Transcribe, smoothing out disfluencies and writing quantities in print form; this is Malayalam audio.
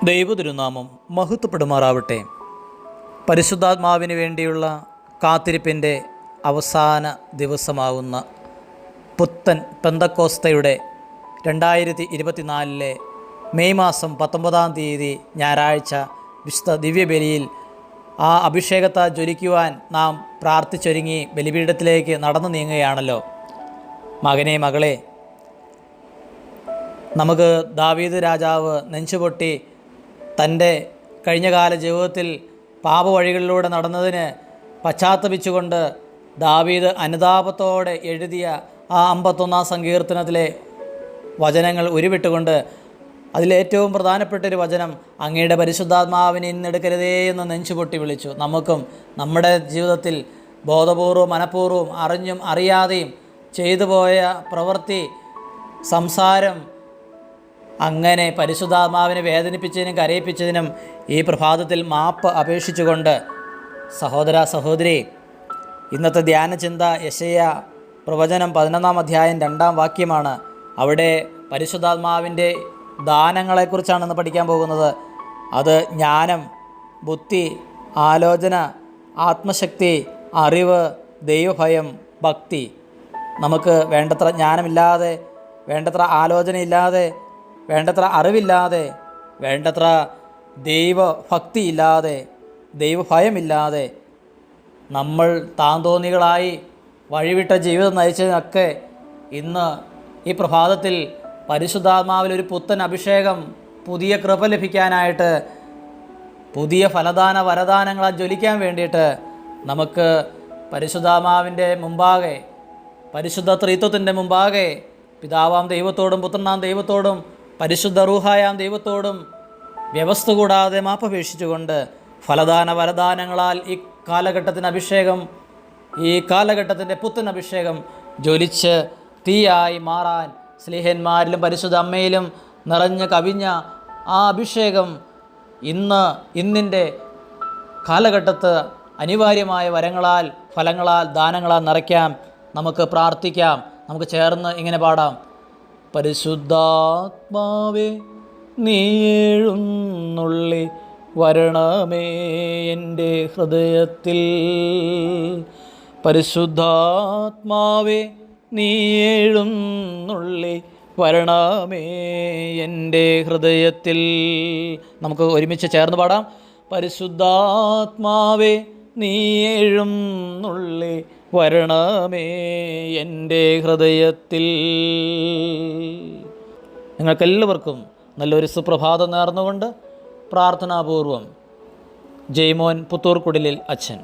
ദൈവതിരുനാമം മഹത്വപ്പെടുമാറാവട്ടെ. പരിശുദ്ധാത്മാവിന് വേണ്ടിയുള്ള കാത്തിരിപ്പിൻ്റെ അവസാന ദിവസമാകുന്ന പുത്തൻ പെന്തക്കോസ്തയുടെ 2024 മെയ് മാസം 19 ഞായറാഴ്ച വിശുദ്ധ ദിവ്യബലിയിൽ ആ അഭിഷേകത്താൽ ജ്വലിക്കുവാൻ നാം പ്രാർത്ഥിച്ചൊരുങ്ങി ബലിപീഠത്തിലേക്ക് നടന്നു നീങ്ങുകയാണല്ലോ. മകനെ, മകളെ, നമുക്ക് ദാവീദ് രാജാവ് നെഞ്ചുപൊട്ടി തൻ്റെ കഴിഞ്ഞകാല ജീവിതത്തിൽ പാപവഴികളിലൂടെ നടന്നതിന് പശ്ചാത്തപിച്ചുകൊണ്ട് ദാവീദ് അനുതാപത്തോടെ എഴുതിയ ആ 51 സങ്കീർത്തനത്തിലെ വചനങ്ങൾ ഉരുവിട്ടുകൊണ്ട് അതിലേറ്റവും പ്രധാനപ്പെട്ടൊരു വചനം, അങ്ങയുടെ പരിശുദ്ധാത്മാവിനെ ഇന്നെടുക്കരുതേ എന്ന് നെഞ്ചുപൊട്ടി വിളിച്ചു. നമുക്കും നമ്മുടെ ജീവിതത്തിൽ ബോധപൂർവം മനഃപൂർവ്വം അറിഞ്ഞും അറിയാതെയും ചെയ്തു പോയ പ്രവൃത്തി, സംസാരം, അങ്ങനെ പരിശുദ്ധാത്മാവിനെ വേദനിപ്പിച്ചതിനും കരയിപ്പിച്ചതിനും ഈ പ്രഭാതത്തിൽ മാപ്പ് അപേക്ഷിച്ചുകൊണ്ട്, സഹോദര സഹോദരി, ഇന്നത്തെ ധ്യാനചിന്ത യെശയ്യാ പ്രവചനം 11 അധ്യായം 2 വാക്യമാണ്. അവിടെ പരിശുദ്ധാത്മാവിൻ്റെ ദാനങ്ങളെക്കുറിച്ചാണ് ഇന്ന് പഠിക്കാൻ പോകുന്നത്. അത് ജ്ഞാനം, ബുദ്ധി, ആലോചന, ആത്മശക്തി, അറിവ്, ദൈവഭയം, ഭക്തി. നമുക്ക് വേണ്ടത്ര ജ്ഞാനമില്ലാതെ, വേണ്ടത്ര ആലോചനയില്ലാതെ, വേണ്ടത്ര അറിവില്ലാതെ, വേണ്ടത്ര ദൈവഭക്തിയില്ലാതെ, ദൈവഭയമില്ലാതെ നമ്മൾ താന്തോന്നികളായി വഴിവിട്ട ജീവിതം നയിച്ചതിനൊക്കെ ഇന്ന് ഈ പ്രഭാതത്തിൽ പരിശുദ്ധാത്മാവിലൊരു പുത്തൻ അഭിഷേകം, പുതിയ കൃപ ലഭിക്കാനായിട്ട്, പുതിയ ഫലദാന വരദാനങ്ങളാൽ ജ്വലിക്കാൻ വേണ്ടിയിട്ട് നമുക്ക് പരിശുദ്ധാത്മാവിൻ്റെ മുമ്പാകെ, പരിശുദ്ധ ത്രിത്വത്തിൻ്റെ മുമ്പാകെ, പിതാവാം ദൈവത്തോടും പുത്രനാം ദൈവത്തോടും പരിശുദ്ധ റൂഹായാം ദൈവത്തോടും വ്യവസ്ഥ കൂടാതെ മാപ്പപേക്ഷിച്ചുകൊണ്ട് ഫലദാന വരദാനങ്ങളാൽ ഈ കാലഘട്ടത്തിൻ്റെ അഭിഷേകം, ഈ കാലഘട്ടത്തിൻ്റെ പുത്തൻ അഭിഷേകം ജ്വലിച്ച് തീയായി മാറാൻ സ്ലീഹന്മാരിലും പരിശുദ്ധ അമ്മയിലും നിറഞ്ഞ് കവിഞ്ഞ ആ അഭിഷേകം ഇന്നിൻ്റെ കാലഘട്ടത്ത് അനിവാര്യമായ വരങ്ങളാൽ, ഫലങ്ങളാൽ, ദാനങ്ങളാൽ നിറയ്ക്കാം. നമുക്ക് പ്രാർത്ഥിക്കാം. നമുക്ക് ചേർന്ന് ഇങ്ങനെ പാടാം. പരിശുദ്ധാത്മാവേ, നീ എഴുന്നള്ളി വരണമേ എൻ്റെ ഹൃദയത്തിൽ. പരിശുദ്ധാത്മാവേ, നീ എഴുന്നള്ളി വരണമേ എൻ്റെ ഹൃദയത്തിൽ. നമുക്ക് ഒരുമിച്ച് ചേർന്ന് പാടാം. പരിശുദ്ധാത്മാവേ, നീ എഴുന്നള്ളി വരണമേ എൻ്റെ ഹൃദയത്തിൽ. നിങ്ങൾക്കെല്ലാവർക്കും നല്ലൊരു സുപ്രഭാതം നേർന്നുകൊണ്ട് പ്രാർത്ഥനാപൂർവം ജയ്മോൻ പുത്തൂർക്കുടിലിൽ അച്ഛൻ.